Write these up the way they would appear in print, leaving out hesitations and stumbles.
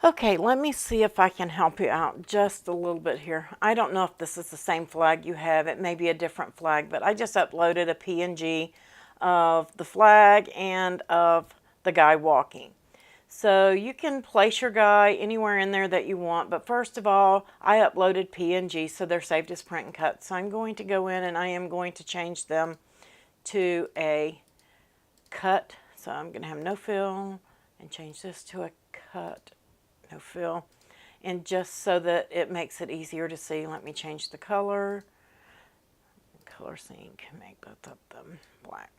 Okay, let me see if I can help you out just a little bit here. I don't know if this is the same flag you have. It may be a different flag, but I just uploaded a PNG of the flag and of the guy walking. So you can place your guy anywhere in there that you want, but first of all, I uploaded PNG, so they're saved as print and cut. So I'm going to go in and I am going to change them to a cut. So I'm going to have no fill and change this to a cut. No fill, and just so that it makes it easier to see, let me change the color. Color sync, make both of them black.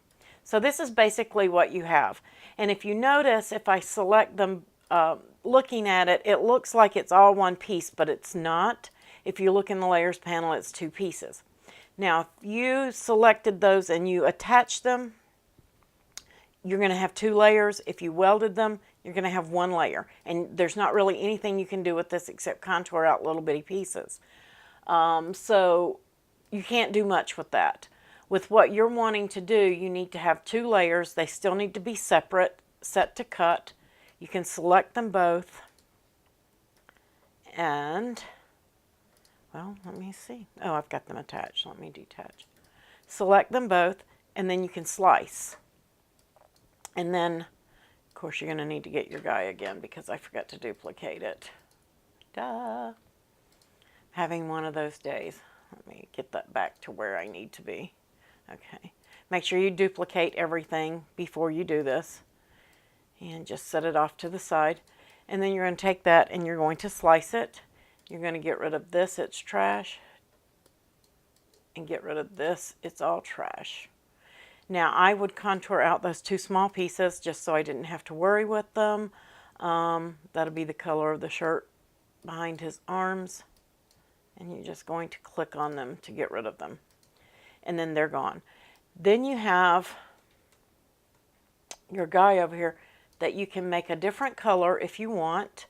So this is basically what you have. And if you notice, if I select them, looking at it, it looks like it's all one piece, but it's not. If you look in the layers panel, it's two pieces. Now, if you selected those and you attach them, you're going to have two layers. If you welded them, you're going to have one layer. And there's not really anything you can do with this except contour out little bitty pieces. So you can't do much with that. With what you're wanting to do, you need to have two layers. They still need to be separate, set to cut. You can select them both. And, well, let me see. Oh, I've got them attached. Let me detach. Select them both, and then you can slice. And then, of course, you're going to need to get your guy again because I forgot to duplicate it. Duh. Having one of those days. Let me get that back to where I need to be. Okay. Make sure you duplicate everything before you do this. And just set it off to the side. And then you're going to take that and you're going to slice it. You're going to get rid of this, it's trash. And get rid of this, it's all trash. Now, I would contour out those two small pieces just so I didn't have to worry with them. That'll be the color of the shirt behind his arms. And you're just going to click on them to get rid of them. And then they're gone. Then you have your guy over here that you can make a different color if you want.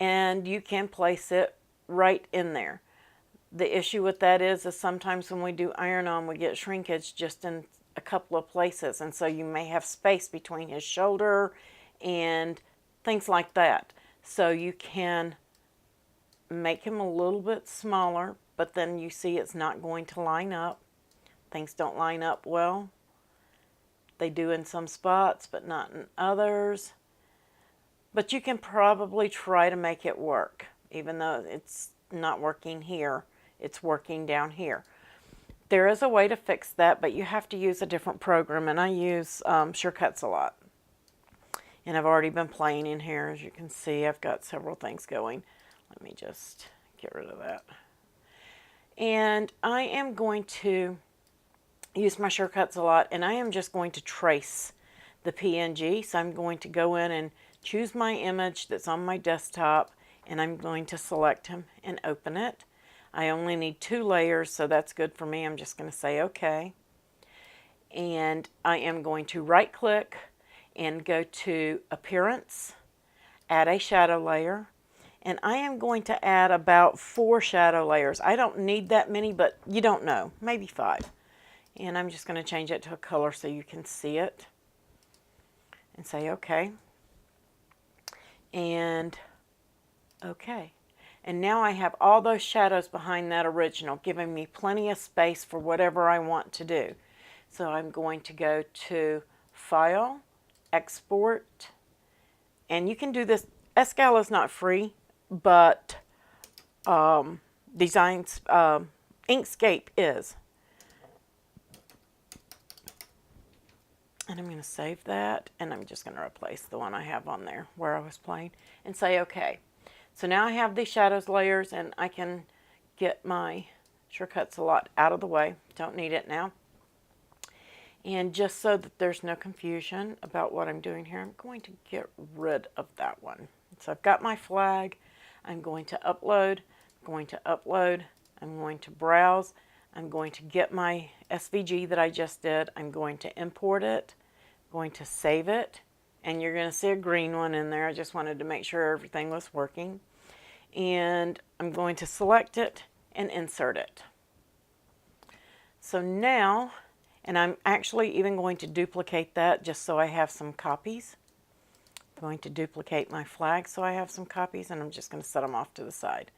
And you can place it right in there. The issue with that is sometimes when we do iron-on, we get shrinkage just in a couple of places, and so you may have space between his shoulder and things like that. So you can make him a little bit smaller, but then you see it's not going to line up. Things don't line up well. They do in some spots, but not in others. But you can probably try to make it work, even though it's not working here. It's working down here. There is a way to fix that, but you have to use a different program, and I use Cricut a lot. And I've already been playing in here. As you can see, I've got several things going. Let me just get rid of that. And I am going to use my Cricut a lot, and I am just going to trace the PNG. So I'm going to go in and choose my image that's on my desktop, and I'm going to select him and open it. I only need two layers, so that's good for me. I'm just going to say OK. And I am going to right click and go to Appearance, add a shadow layer. And I am going to add about 4 shadow layers. I don't need that many, but you don't know, maybe 5. And I'm just going to change it to a color so you can see it. And say OK. And OK. And now I have all those shadows behind that original, giving me plenty of space for whatever I want to do. So I'm going to go to File, Export, and you can do this. Escal is not free, but Inkscape is. And I'm going to save that, and I'm just going to replace the one I have on there where I was playing, and say OK. So now I have these shadows layers, and I can get my Cricut a lot out of the way. Don't need it now. And just so that there's no confusion about what I'm doing here, I'm going to get rid of that one. So I've got my flag. I'm going to upload. I'm going to browse. I'm going to get my SVG that I just did. I'm going to import it. I'm going to save it. And you're going to see a green one in there. I just wanted to make sure everything was working. And I'm going to select it and insert it. So now, and I'm actually even going to duplicate that just so I have some copies going to duplicate my flag so I have some copies, and I'm just going to set them off to the side.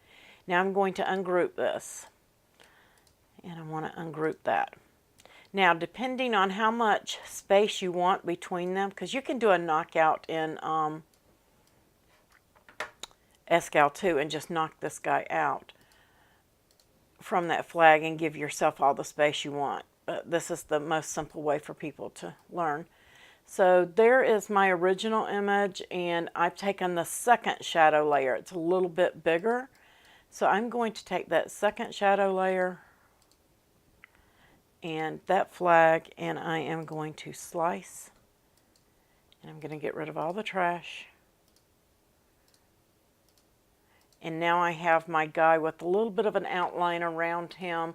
Now I'm going to ungroup this, and I want to ungroup that. Now, depending on how much space you want between them, because you can do a knockout in Escal too and just knock this guy out from that flag and give yourself all the space you want. But this is the most simple way for people to learn. So there is my original image, and I've taken the second shadow layer. It's a little bit bigger. So I'm going to take that second shadow layer and that flag, and I am going to slice, and I'm going to get rid of all the trash. And now I have my guy with a little bit of an outline around him,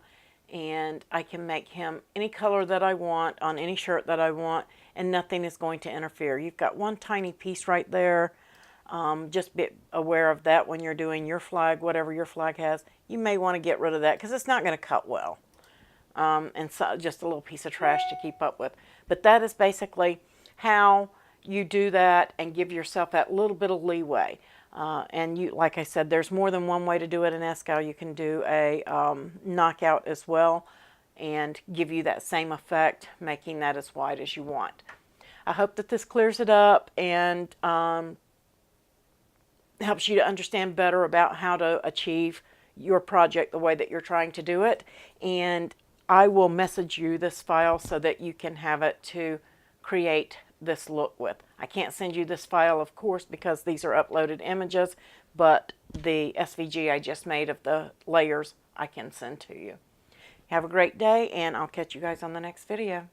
and I can make him any color that I want on any shirt that I want, and nothing is going to interfere. You've got one tiny piece right there. Just be aware of that when you're doing your flag, whatever your flag has. You may want to get rid of that because it's not going to cut well. And so just a little piece of trash to keep up with. But that is basically how you do that and give yourself that little bit of leeway. And you, like I said, there's more than one way to do it in Escal. You can do a knockout as well and give you that same effect, making that as wide as you want. I hope that this clears it up and helps you to understand better about how to achieve your project the way that you're trying to do it. And I will message you this file so that you can have it to create this look with. I can't send you this file, of course, because these are uploaded images, but the SVG I just made of the layers I can send to you. Have a great day, and I'll catch you guys on the next video.